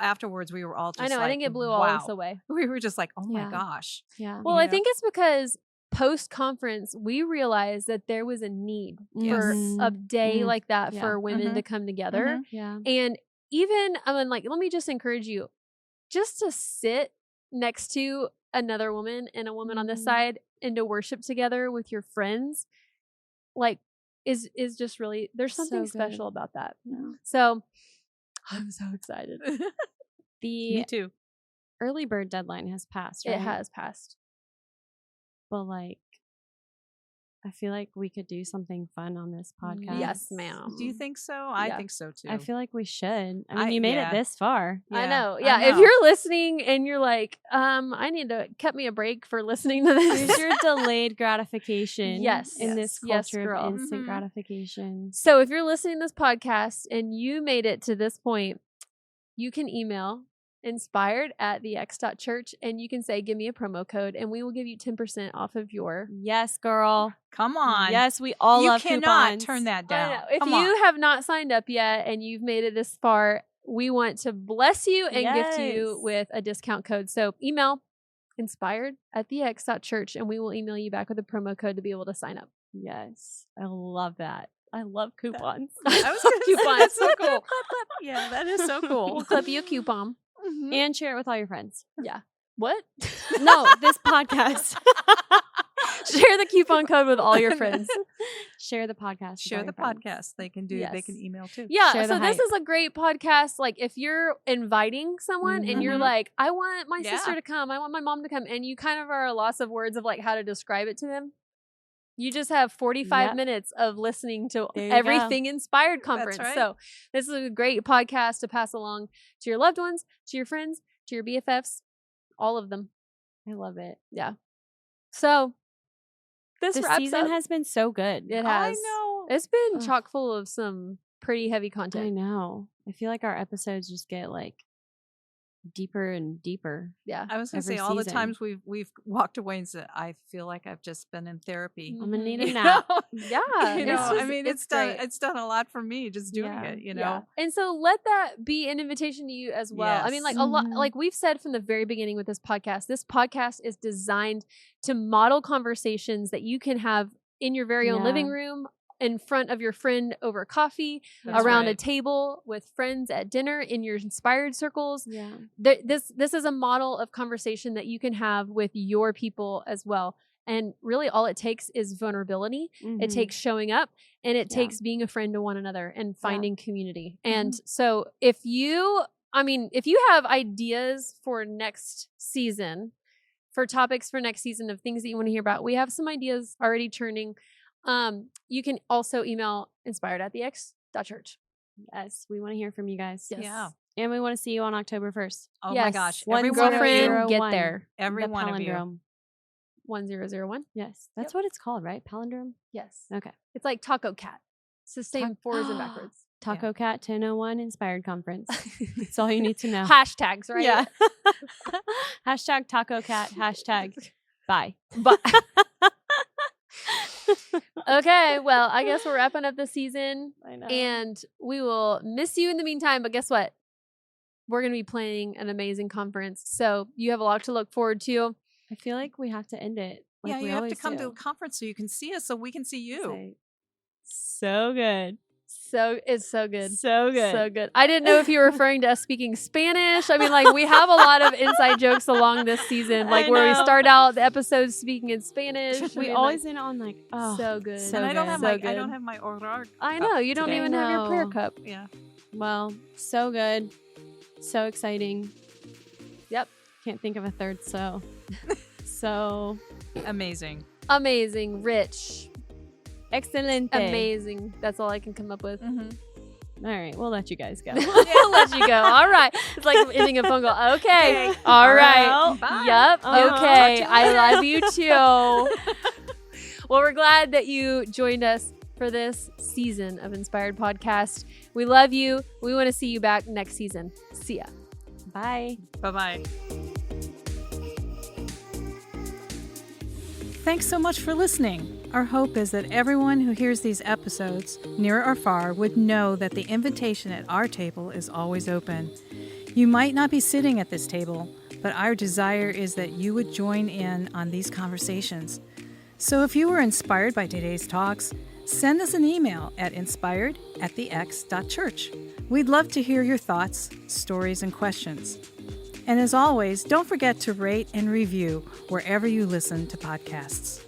Afterwards, we were all just I know. like, I think it blew all of us away. We were just like, oh Yeah. my gosh. Yeah. Well, You I know? think it's because post-conference, we realized that there was a need for Yes. a day like that Yeah. for women to come together. Yeah. And even, I mean, like, let me just encourage you just to sit next to another woman and a woman on this side and to worship together with your friends, like, is just really, there's something So special good. about that. Yeah. So I'm so excited. The Me too. early bird deadline has passed, right? It has passed. But like, I feel like we could do something fun on this podcast. Yes, ma'am. Do you think so? I Yeah. think so too. I feel like we should. I mean, you made yeah. it this far. I Yeah, know. I Yeah. If know. you're listening and you're like, I need to cut me a break for listening to this. Here's your delayed gratification. Yes. In this Yes, culture girl. of instant Mhm. gratification. So if you're listening to this podcast and you made it to this point, you can email inspired@thex.church and you can say, give me a promo code and we will give you 10% off of your. Yes, girl. Come on. Yes, we all you love cannot coupons. turn that I down. know. If Come you on. have not signed up yet and you've made it this far, we want to bless you and gift you Yes. with a discount code. So email inspired@thex.church and we will email you back with a promo code to be able to sign up. Yes. I love that. I love coupons. I was gonna say, Coupons. that's so cool. Yeah, that is so cool. We'll clip you a coupon. Mhm. And share it with all your friends. What? No, this podcast. Share the coupon code with all your friends. Share the podcast. with Share all the your friends. podcast. They can do. They Yes. can email too. Yeah, Share the so this hype. is a great podcast. Like if you're inviting someone and you're Mhm. like, I want my Yeah. sister to come, I want my mom to come, and you kind of are a loss of words of like how to describe it to them. You just have 45 Yep. minutes of listening to There you everything Inspired That's Conference. right. So this is a great podcast to pass along to your loved ones, to your friends, to your BFFs, all of them. I love it. Yeah. So this The wraps season up. has been so good. It I has. know. It's been Ugh. chock full of some pretty heavy I content. know. I feel like our episodes just get like deeper and deeper. Yeah. I was gonna every say all the season. times we've walked away and said, I feel like I've just been in therapy. I'm gonna need Mhm. a You nap. know? Yeah. You know, it's I just- mean, it's done. great. It's done a lot for me just doing Yeah. it. You know. Yeah. And so let that be an invitation to you as well. I mean, like Yes. a lot, Mhm. like we've said from the very beginning with this podcast is designed to model conversations that you can have in your very own living Yeah. room, in front of your friend over coffee, That's around a right. table with friends at dinner, in your inspired circles. Yeah. This is a model of conversation that you can have with your people as well. And really all it takes is vulnerability. It Mhm. takes showing up and it Yeah. takes being a friend to one another and finding community. And so if you have ideas for next season, for topics for next season of things that you want to hear about, we have some ideas already churning. You can also email inspired@thex.church. Yes, we want to hear from you guys. Yes. Yeah. And we want to see you on October 1st. Oh my Yes. gosh. One Every zero one of you. Girlfriend, get 01. there. Every The one of you. palindrome. 1001. Yes, that's Yep. what it's called, right? Palindrome. Yes. Okay. It's like Taco Cat. It's the same forwards and backwards. Taco Cat 1001 Inspired Conference. That's all you need to know. Hashtags, right? Yeah. Hashtag Taco Cat. Hashtag bye. But okay, well, I guess we're wrapping up the season I know. and we will miss you in the meantime. But guess what? We're going to be planning an amazing conference. So you have a lot to look forward to. I feel like we have to end it. Like Yeah, we you have to always come to do. a conference so you can see us, so we can see you. Say, so good. So it's so good. So good. So good. I didn't know if you were referring to us speaking Spanish. I mean, like, we have a lot of inside jokes along this season, like I where we know. start out the episodes speaking in Spanish. I We mean, always like, end on like, oh, so good. so and I don't good. have So my good. I don't have my orar. I know you don't today. even have your prayer No. cup. Yeah. well, so good. So exciting. Yep. Can't think of a third so. So. Amazing. Amazing. Rich. Excelente. Amazing. That's all I can come up with. All right, we'll let you guys go. We'll let you go. All right. It's like ending a phone call. Okay. All right. Bye. Yep. Okay. Talk to you I love you too. Well, we're glad that you joined us for this season of Inspired Podcast. We love you. We want to see you back next season. See ya. Bye. Bye-bye. Thanks so much for listening. Our hope is that everyone who hears these episodes, near or far, would know that the invitation at our table is always open. You might not be sitting at this table, but our desire is that you would join in on these conversations. So if you were inspired by today's talks, send us an email at inspired@thex.church. We'd love to hear your thoughts, stories, and questions. And as always, don't forget to rate and review wherever you listen to podcasts.